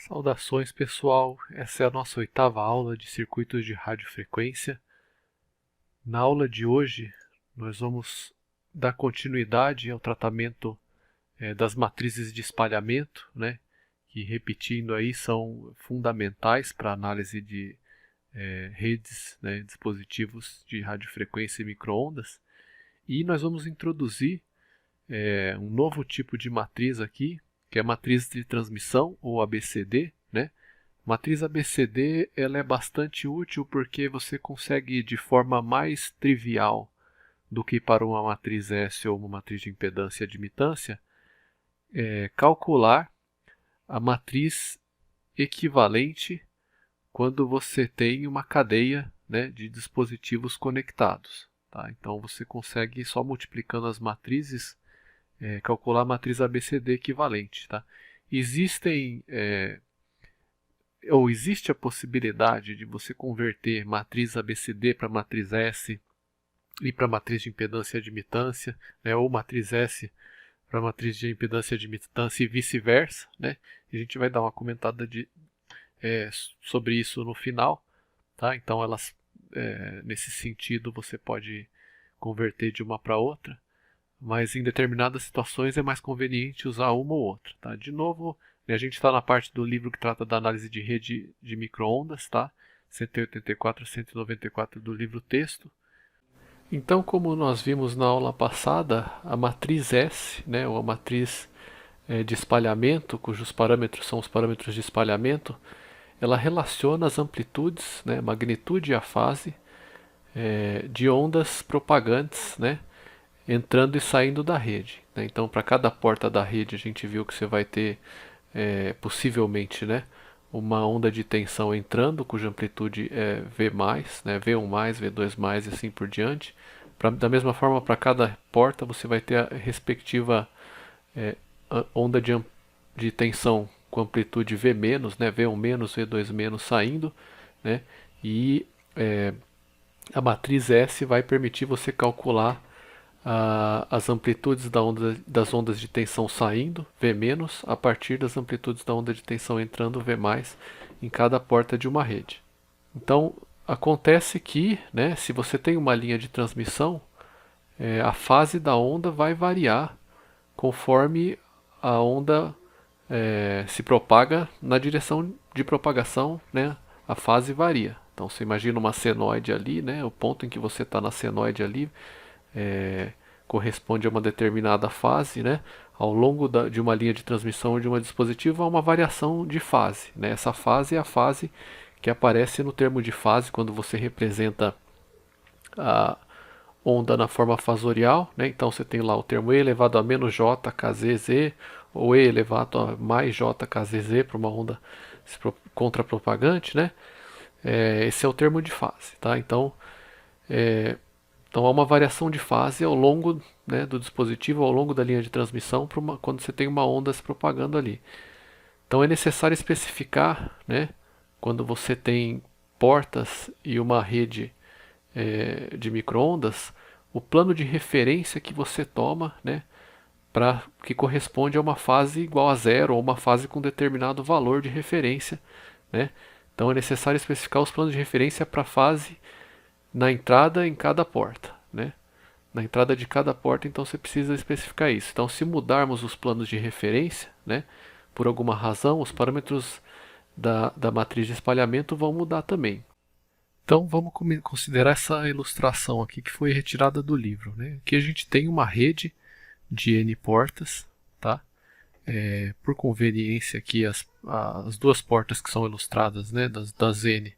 Saudações, pessoal. Essa é a nossa oitava aula de circuitos de radiofrequência. Na aula de hoje, nós vamos dar continuidade ao tratamento das matrizes de espalhamento, né, que, repetindo aí, são fundamentais para a análise de redes, né, dispositivos de radiofrequência e microondas. E nós vamos introduzir um novo tipo de matriz aqui, que é a matriz de transmissão, ou ABCD, né? Matriz ABCD ela é bastante útil porque você consegue, de forma mais trivial do que para uma matriz S ou uma matriz de impedância e admitância, calcular a matriz equivalente quando você tem uma cadeia, né, de dispositivos conectados. Tá? Então você consegue, só multiplicando as matrizes, calcular a matriz ABCD equivalente. Tá? Existem ou existe a possibilidade de você converter matriz ABCD para matriz S e para matriz de impedância e admitância, né, ou matriz S para matriz de impedância e admitância e vice-versa, né? A gente vai dar uma comentada sobre isso no final, tá? Então elas, nesse sentido, você pode converter de uma para outra, mas em determinadas situações é mais conveniente usar uma ou outra. Tá? De novo, a gente está na parte do livro que trata da análise de rede de microondas, tá? 184 a 194 do livro texto. Então, como nós vimos na aula passada, a matriz S, né, ou a matriz de espalhamento, cujos parâmetros são os parâmetros de espalhamento, ela relaciona as amplitudes, né, magnitude e a fase de ondas propagantes, né, entrando e saindo da rede. Né? Então, para cada porta da rede, a gente viu que você vai ter, possivelmente, né, uma onda de tensão entrando, cuja amplitude é V+, né, V1+, V2+, e assim por diante. Da mesma forma, para cada porta, você vai ter a respectiva onda de tensão com amplitude V-, né, V1-, V2- saindo, né, e a matriz S vai permitir você calcular as amplitudes das ondas de tensão saindo, V-, a partir das amplitudes da onda de tensão entrando, V+, em cada porta de uma rede. Então, acontece que, né, se você tem uma linha de transmissão, a fase da onda vai variar conforme a onda se propaga na direção de propagação, né, a fase varia. Então, você imagina uma senoide ali, né, o ponto em que você está na senoide ali, corresponde a uma determinada fase, né? Ao longo de uma linha de transmissão de um dispositivo há uma variação de fase, né? Essa fase é a fase que aparece no termo de fase quando você representa a onda na forma fasorial, né? Então você tem lá o termo E elevado a menos J kzz ou E elevado a mais J kzz para uma onda contrapropagante, né? Esse é o termo de fase, tá? Então há uma variação de fase ao longo, né, do dispositivo, ao longo da linha de transmissão, quando você tem uma onda se propagando ali. Então é necessário especificar, né, quando você tem portas e uma rede de microondas, o plano de referência que você toma, né, que corresponde a uma fase igual a zero ou uma fase com determinado valor de referência. Né? Então é necessário especificar os planos de referência para a fase na entrada em cada porta, né? Na entrada de cada porta, então você precisa especificar isso. Então, se mudarmos os planos de referência, né, por alguma razão, os parâmetros da matriz de espalhamento vão mudar também. Então, vamos considerar essa ilustração aqui que foi retirada do livro. Né? Aqui a gente tem uma rede de N portas, tá? Por conveniência aqui, as duas portas que são ilustradas, né, das N,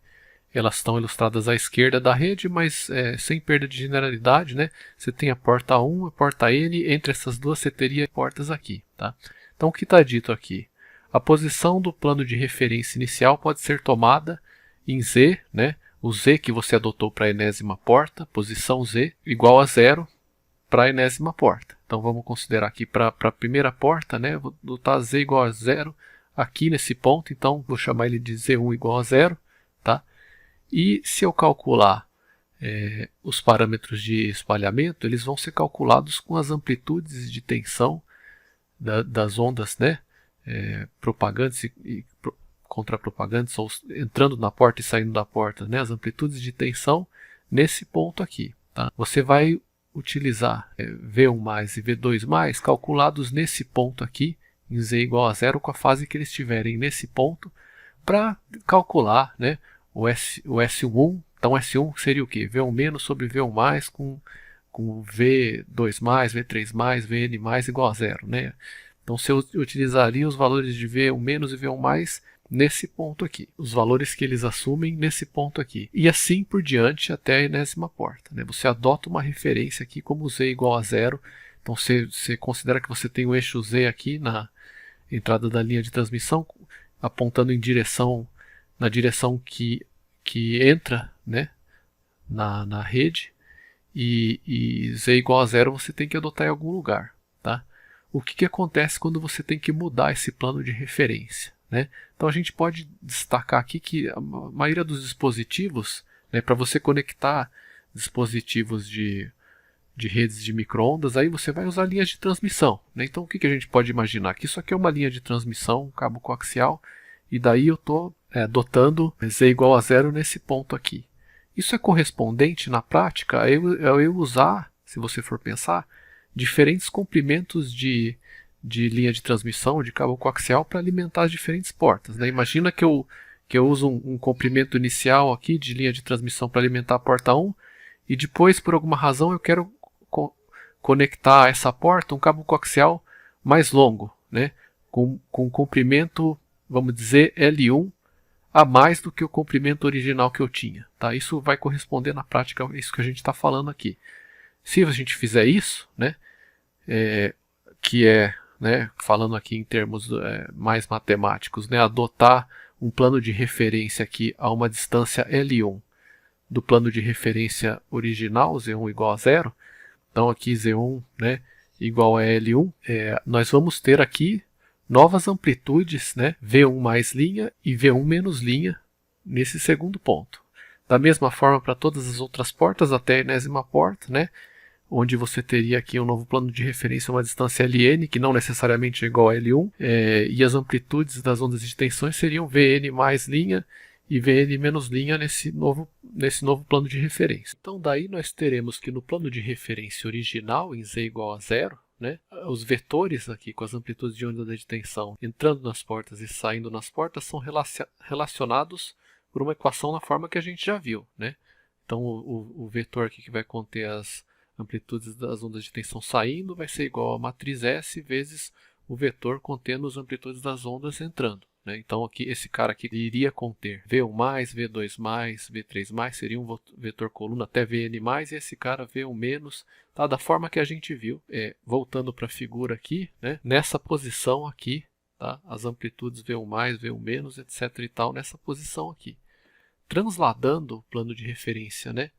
elas estão ilustradas à esquerda da rede, mas sem perda de generalidade, né? Você tem a porta 1, a porta N, entre essas duas você teria portas aqui, tá? Então o que está dito aqui? A posição do plano de referência inicial pode ser tomada em Z, né? O Z que você adotou para a enésima porta, posição Z, igual a 0 para a enésima porta. Então vamos considerar aqui para a primeira porta, né? Vou adotar Z igual a 0 aqui nesse ponto, então vou chamar ele de Z1 igual a 0, tá? E se eu calcular os parâmetros de espalhamento, eles vão ser calculados com as amplitudes de tensão das ondas, né, propagantes contrapropagantes, ou entrando na porta e saindo da porta, né, as amplitudes de tensão nesse ponto aqui. Tá? Você vai utilizar V1 mais e V2 mais calculados nesse ponto aqui, em Z igual a zero, com a fase que eles estiverem nesse ponto, para calcular, né, o S1. Então S1 seria o quê? V1 menos sobre V1 mais com V2 mais, V3 mais, Vn mais igual a zero. Né? Então você utilizaria os valores de V1 menos e V1 mais nesse ponto aqui, os valores que eles assumem nesse ponto aqui, e assim por diante até a enésima porta. Né? Você adota uma referência aqui como Z igual a zero, então você considera que você tem o eixo Z aqui na entrada da linha de transmissão, apontando na direção que entra, né, na rede, e Z igual a zero você tem que adotar em algum lugar. Tá? O que acontece quando você tem que mudar esse plano de referência? Né? Então a gente pode destacar aqui que a maioria dos dispositivos, né, para você conectar dispositivos de redes de microondas, aí você vai usar linhas de transmissão. Né? Então o que a gente pode imaginar? Que isso aqui é uma linha de transmissão, um cabo coaxial, e daí eu estou adotando Z igual a zero nesse ponto aqui. Isso é correspondente na prática a eu usar, se você for pensar, diferentes comprimentos de linha de transmissão, de cabo coaxial, para alimentar as diferentes portas. Né? Imagina que eu uso um comprimento inicial aqui de linha de transmissão para alimentar a porta 1, e depois, por alguma razão, eu quero conectar a essa porta um cabo coaxial mais longo, né? com um comprimento, vamos dizer, L1 a mais do que o comprimento original que eu tinha. Tá? Isso vai corresponder na prática a isso que a gente está falando aqui. Se a gente fizer isso, né, que é, né, falando aqui em termos mais matemáticos, né, adotar um plano de referência aqui a uma distância L1 do plano de referência original, Z1 igual a zero, então aqui Z1, né, igual a L1, nós vamos ter aqui novas amplitudes, né, V1 mais linha e V1 menos linha nesse segundo ponto. Da mesma forma para todas as outras portas até a enésima porta, né, onde você teria aqui um novo plano de referência, uma distância Ln, que não necessariamente é igual a L1, e as amplitudes das ondas de tensões seriam Vn mais linha e Vn menos linha nesse novo plano de referência. Então daí nós teremos que no plano de referência original, em Z igual a zero, né, os vetores aqui com as amplitudes de onda de tensão entrando nas portas e saindo nas portas são relacionados por uma equação na forma que a gente já viu. Né? Então o vetor aqui que vai conter as amplitudes das ondas de tensão saindo vai ser igual a matriz S vezes o vetor contendo as amplitudes das ondas entrando. Né? Então aqui, esse cara aqui iria conter V1+, V2+, V3+, seria um vetor coluna até Vn+, e esse cara V1-, tá? Da forma que a gente viu. Voltando para a figura aqui, né? Nessa posição aqui, tá? As amplitudes V1+, V1-, etc. e tal, nessa posição aqui. Transladando o plano de referência, né,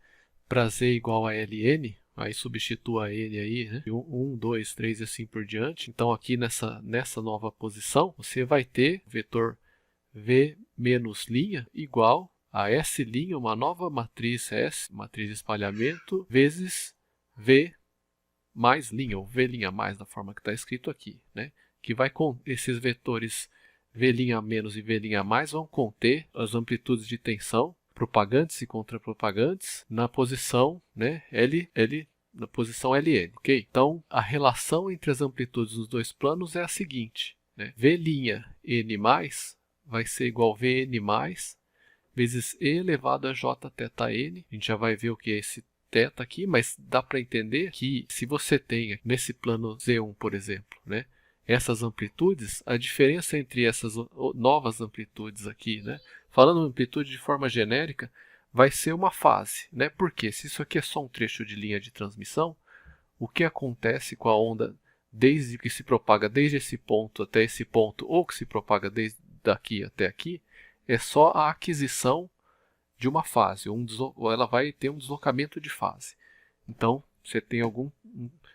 para Z igual a Ln, aí substitua N aí, né? 1, 2, 3 e assim por diante. Então aqui nessa nova posição, você vai ter o vetor V menos linha igual a S', uma nova matriz S, matriz de espalhamento, vezes V mais linha, ou V' mais, da forma que está escrito aqui. Né? Que vai com esses vetores V' menos e V' mais vão conter as amplitudes de tensão propagantes e contrapropagantes na posição, né, na posição Ln. Okay? Então, a relação entre as amplitudes dos dois planos é a seguinte. Né? V'N vai ser igual a Vn vezes E elevado a Jθn. A gente já vai ver o que é esse θ aqui, mas dá para entender que se você tem nesse plano Z1, por exemplo, né, essas amplitudes, a diferença entre essas novas amplitudes aqui, né, falando amplitude de forma genérica, vai ser uma fase. Né? Porque se isso aqui é só um trecho de linha de transmissão, o que acontece com a onda desde que se propaga desde esse ponto até esse ponto, ou que se propaga desde daqui até aqui, é só a aquisição de uma fase, ou ela vai ter um deslocamento de fase. Então,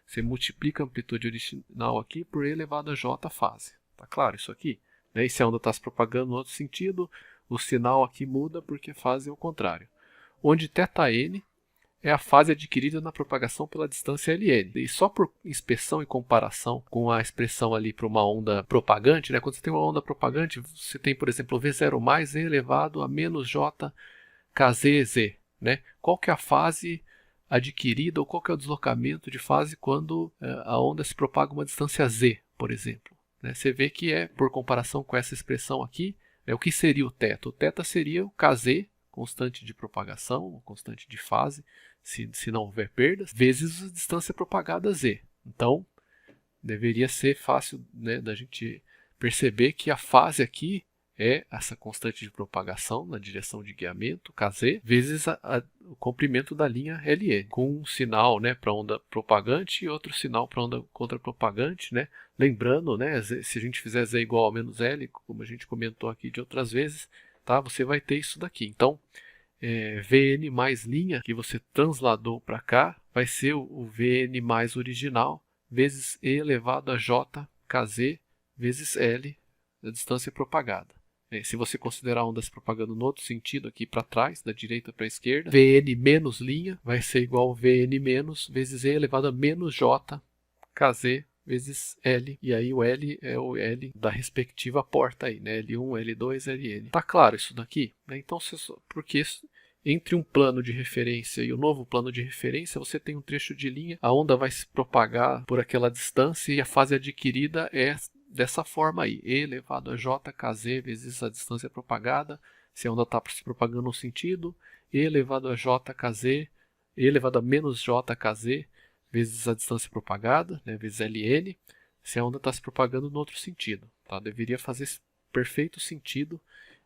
você multiplica a amplitude original aqui por E elevado a J fase. Tá claro isso aqui? Né? E se a onda está se propagando no outro sentido, o sinal aqui muda porque fase é o contrário. Onde θn é a fase adquirida na propagação pela distância ln. E só por inspeção e comparação com a expressão ali para uma onda propagante, né? Quando você tem uma onda propagante, você tem, por exemplo, V0 mais e elevado a menos j kzz, né? Qual que é a fase adquirida ou qual que é o deslocamento de fase quando a onda se propaga uma distância z, por exemplo, né? Você vê que é, por comparação com essa expressão aqui, o que seria o θ? O θ seria o kz, constante de propagação, constante de fase, se não houver perdas, vezes a distância propagada z. Então, deveria ser fácil, né, da gente perceber que a fase aqui é essa constante de propagação na direção de guiamento, kz, vezes o comprimento da linha ln, com um sinal, né, para onda propagante e outro sinal para onda contrapropagante, né? Lembrando, né, se a gente fizer z igual a menos l, como a gente comentou aqui de outras vezes, tá, você vai ter isso daqui. Então, Vn mais linha, que você transladou para cá, vai ser o Vn mais original, vezes e elevado a j kz, vezes l, a distância propagada. Se você considerar ondas propagando no outro sentido, aqui para trás, da direita para a esquerda, Vn menos linha vai ser igual a Vn menos, vezes e elevado a menos j kz, vezes L, e aí o L é o L da respectiva porta aí, né? L1, L2, Ln. Tá claro isso daqui? Então, porque entre um plano de referência e o novo plano de referência, você tem um trecho de linha, a onda vai se propagar por aquela distância e a fase adquirida é dessa forma aí, E elevado a j kz vezes a distância propagada, se a onda está se propagando no sentido, E elevado a j kz, E elevado a menos j kz, vezes a distância propagada, né, vezes Ln, se a onda está se propagando no outro sentido. Tá? Deveria fazer perfeito sentido,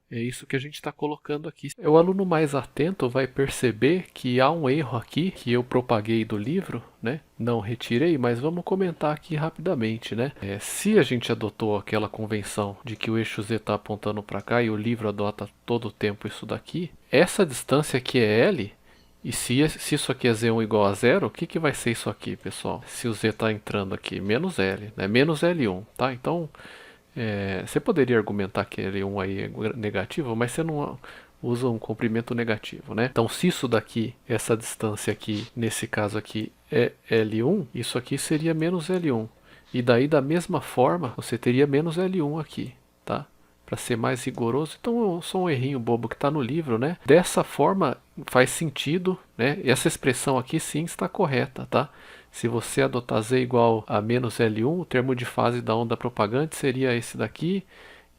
é isso que a gente está colocando aqui. O aluno mais atento vai perceber que há um erro aqui, que eu propaguei do livro, né? Não retirei, mas vamos comentar aqui rapidamente, né? Se a gente adotou aquela convenção de que o eixo z está apontando para cá e o livro adota todo o tempo isso daqui, essa distância aqui é L. E se isso aqui é z1 igual a zero, o que vai ser isso aqui, pessoal? Se o z está entrando aqui, menos L, né? Menos L1, tá? Então, você poderia argumentar que L1 aí é negativo, mas você não usa um comprimento negativo, né? Então, se isso daqui, essa distância aqui, nesse caso aqui, é L1, isso aqui seria menos L1. E daí, da mesma forma, você teria menos L1 aqui, tá? Para ser mais rigoroso. Então, só um errinho bobo que está no livro, né? Dessa forma, faz sentido, né? E essa expressão aqui sim está correta, tá? Se você adotar z igual a menos L1, o termo de fase da onda propagante seria esse daqui,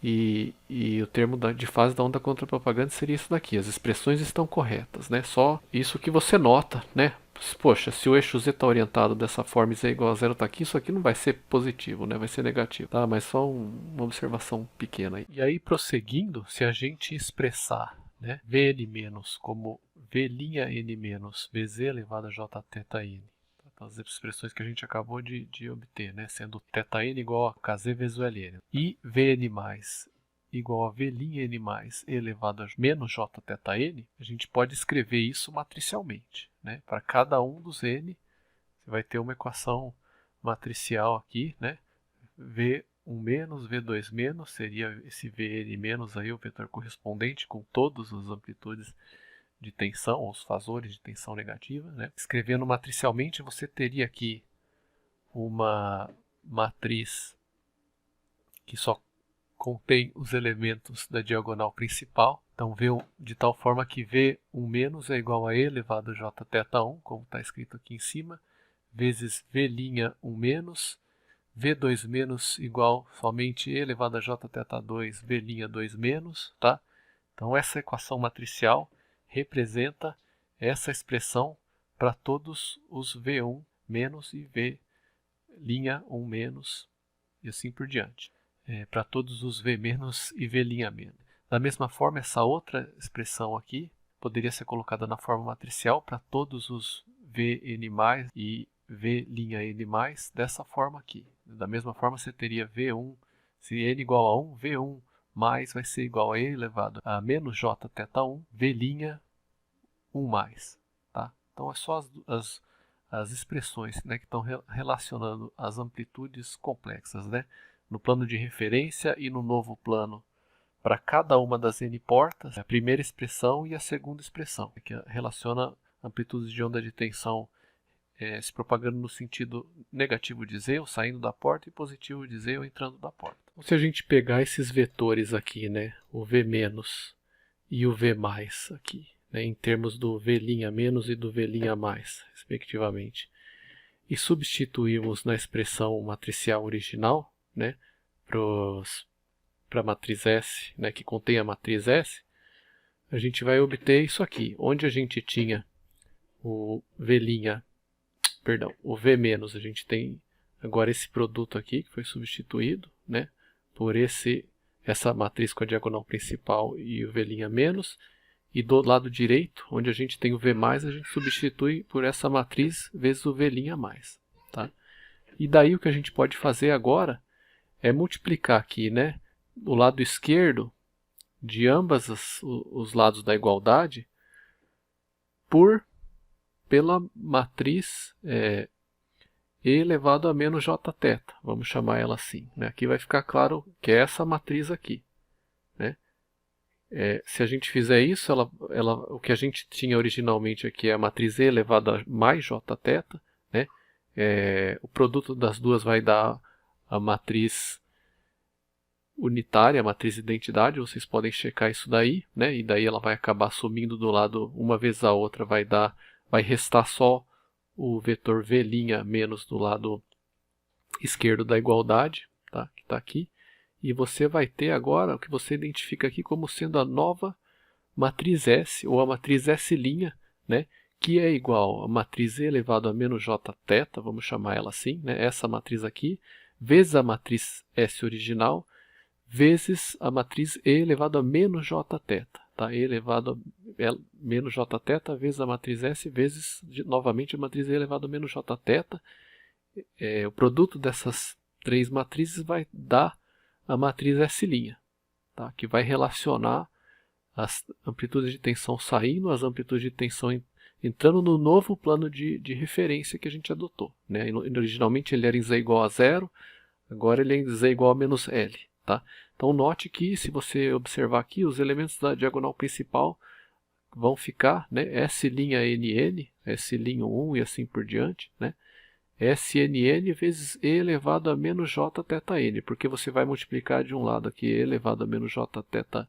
e o termo de fase da onda contrapropagante seria isso daqui. As expressões estão corretas, né? Só isso que você nota, né? Poxa, se o eixo z está orientado dessa forma e z igual a zero está aqui, isso aqui não vai ser positivo, né? Vai ser negativo, tá? Mas só uma observação pequena aí. E aí, prosseguindo, se a gente expressar, né, Vn- como V'N- Vz elevado a jθn, as expressões que a gente acabou de obter, né? Sendo θn igual a kz vezes o Ln. E Vn mais igual a V'N mais elevado a menos jθn, a gente pode escrever isso matricialmente, né? Para cada um dos n, você vai ter uma equação matricial aqui, né? V1 menos, V2 menos, seria esse Vn menos aí, o vetor correspondente com todas as amplitudes de tensão, os fasores de tensão negativa, né? Escrevendo matricialmente, você teria aqui uma matriz que só contém os elementos da diagonal principal. Então, V de tal forma que V1 menos é igual a E elevado a jθ1, como está escrito aqui em cima, vezes V'1 menos, V2 menos igual somente E elevado a jθ2, V'2 menos, tá? Então, essa equação matricial representa essa expressão para todos os V1 menos e V'1 menos e assim por diante. Para todos os V menos e V' menos. Da mesma forma, essa outra expressão aqui poderia ser colocada na forma matricial para todos os Vn mais e V'N dessa forma aqui. Da mesma forma, você teria V1, se n igual a 1, V1 mais vai ser igual a E elevado a menos jθ1, V'1 mais. Tá? Então, é só as expressões, né, que estão relacionando as amplitudes complexas, né, no plano de referência e no novo plano para cada uma das n portas, a primeira expressão e a segunda expressão, que relaciona amplitudes de onda de tensão se propagando no sentido negativo de Z, ou saindo da porta, e positivo de Z, ou entrando da porta. Então, se a gente pegar esses vetores aqui, né, o V- e o V+ aqui, né, em termos do V' e do V', respectivamente, e substituirmos na expressão matricial original, né, para a matriz S, né, que contém a matriz S, a gente vai obter isso aqui, onde a gente tinha o V', o V-, a gente tem agora esse produto aqui, que foi substituído, né, por essa matriz com a diagonal principal e o V'-, e do lado direito, onde a gente tem o V+, a gente substitui por essa matriz vezes o V', tá? E daí o que a gente pode fazer agora é multiplicar aqui, né, o lado esquerdo de ambos os lados da igualdade pela matriz E elevado a menos jθ, vamos chamar ela assim, né? Aqui vai ficar claro que é essa matriz aqui, né? Se a gente fizer isso, o que a gente tinha originalmente aqui é a matriz E elevado a mais jθ, né? O produto das duas vai dar a matriz unitária, a matriz identidade, vocês podem checar isso daí, né? E daí ela vai acabar sumindo do lado, uma vez a outra vai restar só o vetor V' menos do lado esquerdo da igualdade, tá? Que está aqui. E você vai ter agora o que você identifica aqui como sendo a nova matriz S, ou a matriz S', né? Que é igual a matriz E elevado a menos jθ, vamos chamar ela assim, né? Essa matriz aqui, vezes a matriz S original, vezes a matriz E elevado a menos jθ. Tá? E elevado a menos jθ vezes a matriz S vezes, novamente, a matriz E elevado a menos jθ. O produto dessas três matrizes vai dar a matriz S', tá? Que vai relacionar as amplitudes de tensão saindo, as amplitudes de tensão entrando no novo plano de referência que a gente adotou, né? Originalmente ele era em Z igual a 0, agora ele é em Z igual a menos L. Tá? Então note que, se você observar aqui, os elementos da diagonal principal vão ficar, né, S'NN, S'1 e assim por diante, né, SNN vezes E elevado a menos jθn, porque você vai multiplicar de um lado aqui E elevado a menos jθn,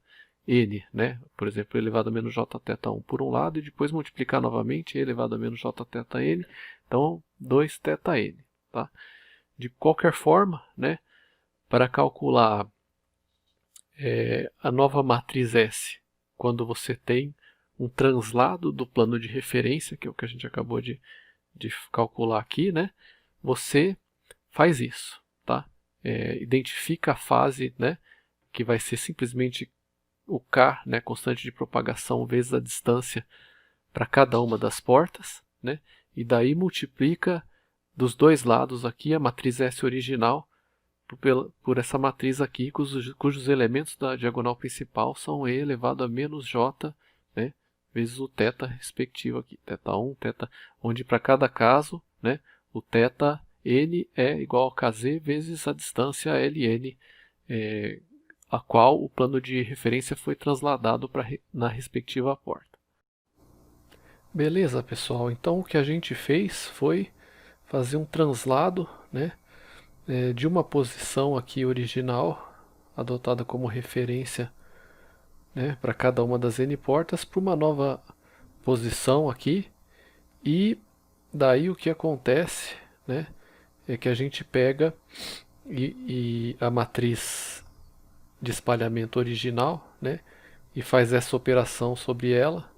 né, por exemplo, E elevado a menos jθ1 por um lado, e depois multiplicar novamente E elevado a menos jθn, então 2θn. Tá? De qualquer forma, né, para calcular a nova matriz S, quando você tem um translado do plano de referência, que é o que a gente acabou de calcular aqui, né? Você faz isso, tá? Identifica a fase, né, que vai ser simplesmente o K, né, constante de propagação, vezes a distância para cada uma das portas, né? E daí multiplica dos dois lados aqui a matriz S original por essa matriz aqui, cujos elementos da diagonal principal são E elevado a menos J, né, vezes o θ respectivo aqui, θ1, θ, onde para cada caso, né, o θn é igual a kz vezes a distância ln, a qual o plano de referência foi transladado na respectiva porta. Beleza, pessoal, então o que a gente fez foi fazer um translado, né, de uma posição aqui original, adotada como referência, né, para cada uma das N portas, para uma nova posição aqui, e daí o que acontece, né, é que a gente pega e a matriz de espalhamento original, né, e faz essa operação sobre ela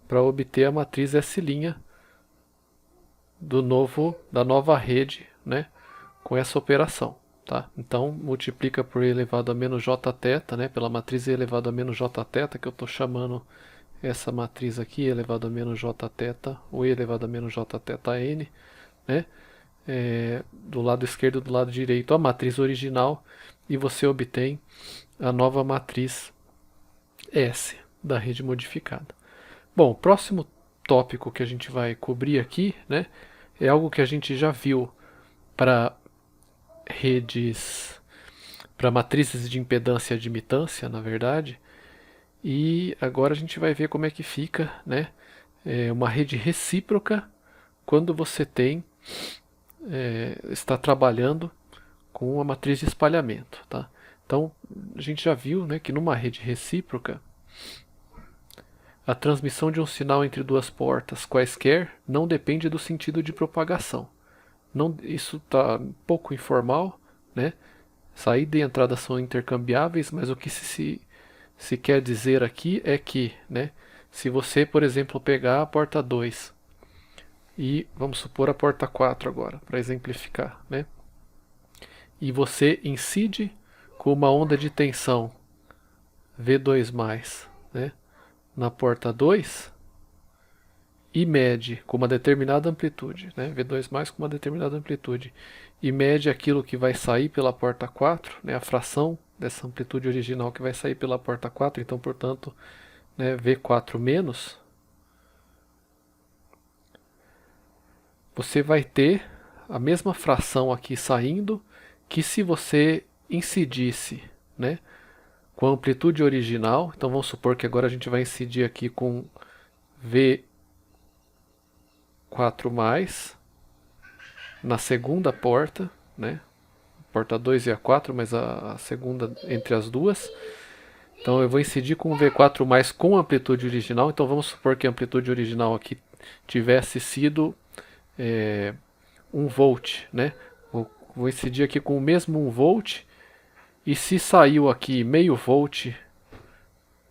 para obter a matriz S' da nova rede, né, com essa operação. Tá? Então, multiplica por E elevado a menos jθ, né, pela matriz E elevado a menos jθ, que eu estou chamando essa matriz aqui, E elevado a menos jθ, ou E elevado a menos jθn, né, do lado esquerdo e do lado direito a matriz original, e você obtém a nova matriz S da rede modificada. Bom, o próximo tópico que a gente vai cobrir aqui, né, é algo que a gente já viu para redes, para matrizes de impedância e admitância, na verdade, e agora a gente vai ver como é que fica, né, uma rede recíproca quando você está trabalhando com uma matriz de espalhamento. Tá? Então, a gente já viu, né, que numa rede recíproca, a transmissão de um sinal entre duas portas quaisquer não depende do sentido de propagação. Não, isso está um pouco informal, né? Saída e entrada são intercambiáveis, mas o que se quer dizer aqui é que, né, se você, por exemplo, pegar a porta 2 e vamos supor a porta 4 agora, para exemplificar, né? E você incide com uma onda de tensão V2+, né, na porta 2 e mede com uma determinada amplitude, né, V2+ com uma determinada amplitude, e mede aquilo que vai sair pela porta 4, né, a fração dessa amplitude original que vai sair pela porta 4, então, portanto, né, V4-, você vai ter a mesma fração aqui saindo que se você incidisse, né, com a amplitude original. Então vamos supor que agora a gente vai incidir aqui com V4+, na segunda porta, né, porta 2 e a 4, mas a segunda entre as duas. Então eu vou incidir com V4+ com a amplitude original. Então vamos supor que a amplitude original aqui tivesse sido 1 volt, né? Vou incidir aqui com o mesmo 1 volt, e se saiu aqui meio volt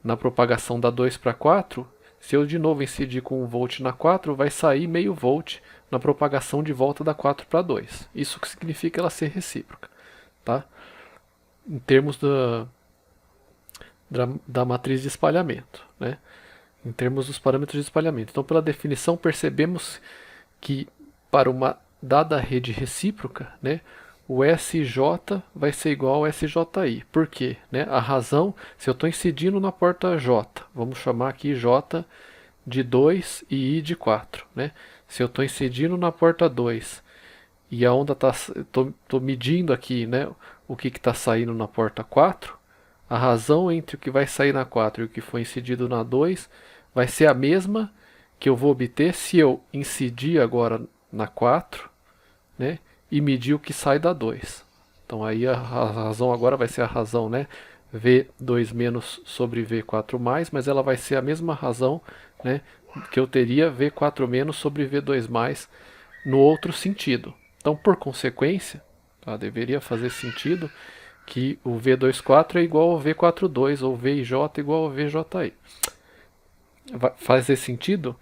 na propagação da 2 para 4, se eu de novo incidir com 1 volt na 4, vai sair meio volt na propagação de volta da 4 para 2. Isso que significa ela ser recíproca, tá? Em termos da matriz de espalhamento, né? Em termos dos parâmetros de espalhamento. Então, pela definição, percebemos que para uma dada rede recíproca, né, o SJ vai ser igual ao SJI. Por quê? Né? A razão, se eu estou incidindo na porta J, vamos chamar aqui J de 2 e I de 4. Né? Se eu estou incidindo na porta 2 e a onda está, estou medindo aqui, né, o que está saindo na porta 4, a razão entre o que vai sair na 4 e o que foi incidido na 2 vai ser a mesma que eu vou obter se eu incidir agora na 4, né, e medir o que sai da 2. Então aí a razão agora vai ser a razão, né, V2- sobre V4+, mas ela vai ser a mesma razão, né, que eu teria V4- sobre V2+, no outro sentido. Então, por consequência, tá, deveria fazer sentido que o V24 é igual ao V42, ou VIJ igual ao VJI. Vai fazer sentido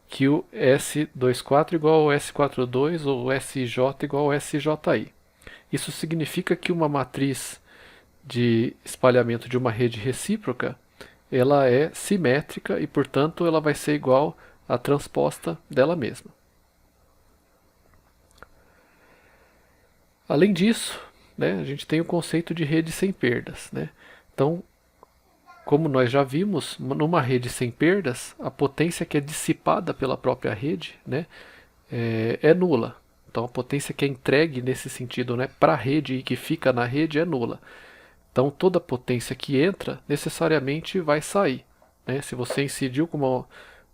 que o S24 igual ao S42 ou o SJ igual ao SJI. Isso significa que uma matriz de espalhamento de uma rede recíproca, ela é simétrica e, portanto, ela vai ser igual à transposta dela mesma. Além disso, né, a gente tem o conceito de rede sem perdas. Né? Então, como nós já vimos, numa rede sem perdas, a potência que é dissipada pela própria rede, né, é nula. Então a potência que é entregue nesse sentido, né, para a rede e que fica na rede é nula. Então toda potência que entra necessariamente vai sair. Né? Se você incidiu com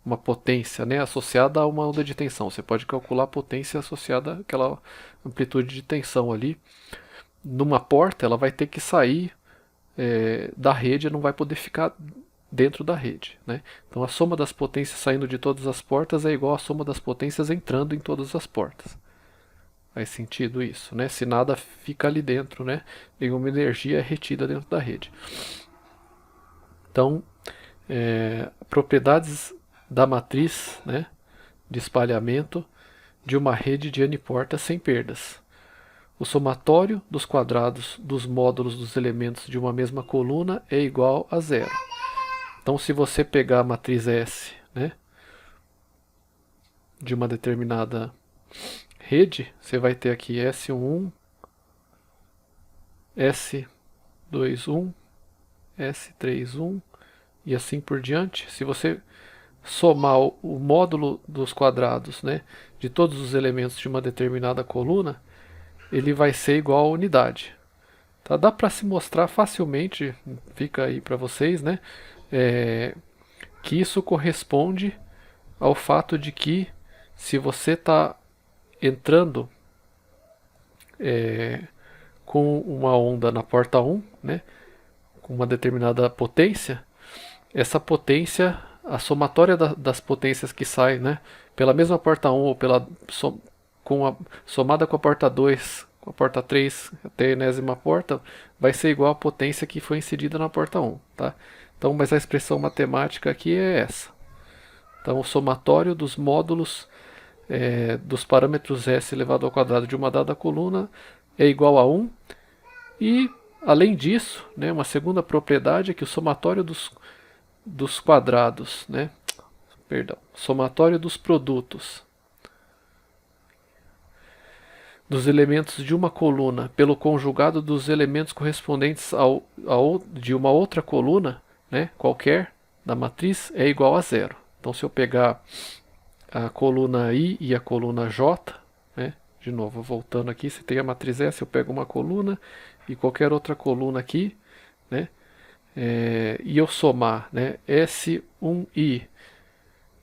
uma potência, né, associada a uma onda de tensão, você pode calcular a potência associada àquela amplitude de tensão ali. Numa porta ela vai ter que sair da rede, não vai poder ficar dentro da rede. Né? Então a soma das potências saindo de todas as portas é igual à soma das potências entrando em todas as portas. Faz sentido isso, né? Se nada fica ali dentro, né? Nenhuma energia é retida dentro da rede. Então, propriedades da matriz, né, de espalhamento de uma rede de N portas sem perdas. O somatório dos quadrados dos módulos dos elementos de uma mesma coluna é igual a 0. Então, se você pegar a matriz S, né, de uma determinada rede, você vai ter aqui S11, S21, S31 e assim por diante. Se você somar o módulo dos quadrados, né, de todos os elementos de uma determinada coluna, ele vai ser igual a unidade. Tá? Dá para se mostrar facilmente, fica aí para vocês, né, que isso corresponde ao fato de que se você está entrando com uma onda na porta 1, né, com uma determinada potência, essa potência, a somatória das potências que saem, né, pela mesma porta 1 ou somada com a porta 2, com a porta 3 até a enésima porta, vai ser igual à potência que foi incidida na porta 1. Tá? Então, mas a expressão matemática aqui é essa. Então, o somatório dos módulos dos parâmetros S elevado ao quadrado de uma dada coluna é igual a 1. E, além disso, né, uma segunda propriedade é que o somatório dos quadrados, né, somatório dos produtos dos elementos de uma coluna pelo conjugado dos elementos correspondentes de uma outra coluna, né, qualquer, da matriz, é igual a zero. Então, se eu pegar a coluna I e a coluna J, né, de novo, voltando aqui, você tem a matriz S, eu pego uma coluna e qualquer outra coluna aqui, né, e eu somar, né, S1I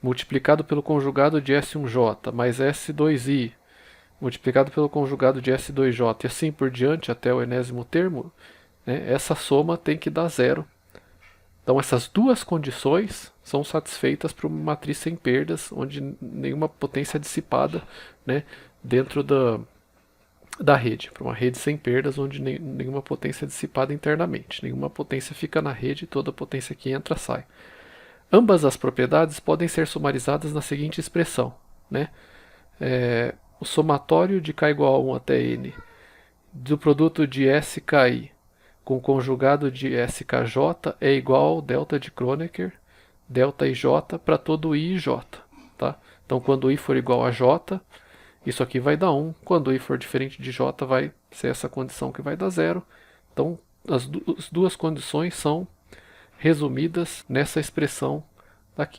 multiplicado pelo conjugado de S1J mais S2I multiplicado pelo conjugado de S2J e assim por diante até o enésimo termo, né, essa soma tem que dar zero. Então essas duas condições são satisfeitas por uma matriz sem perdas, onde nenhuma potência é dissipada, né, dentro da rede, para uma rede sem perdas, onde nenhuma potência é dissipada internamente. Nenhuma potência fica na rede, toda potência que entra sai. Ambas as propriedades podem ser sumarizadas na seguinte expressão, né? O somatório de k igual a 1 até n do produto de SKI com o conjugado de SKJ é igual ao delta de Kronecker, delta IJ para todo I e J. Tá? Então, quando I for igual a J, isso aqui vai dar 1. Quando I for diferente de J, vai ser essa condição que vai dar 0. Então, as duas condições são resumidas nessa expressão daqui.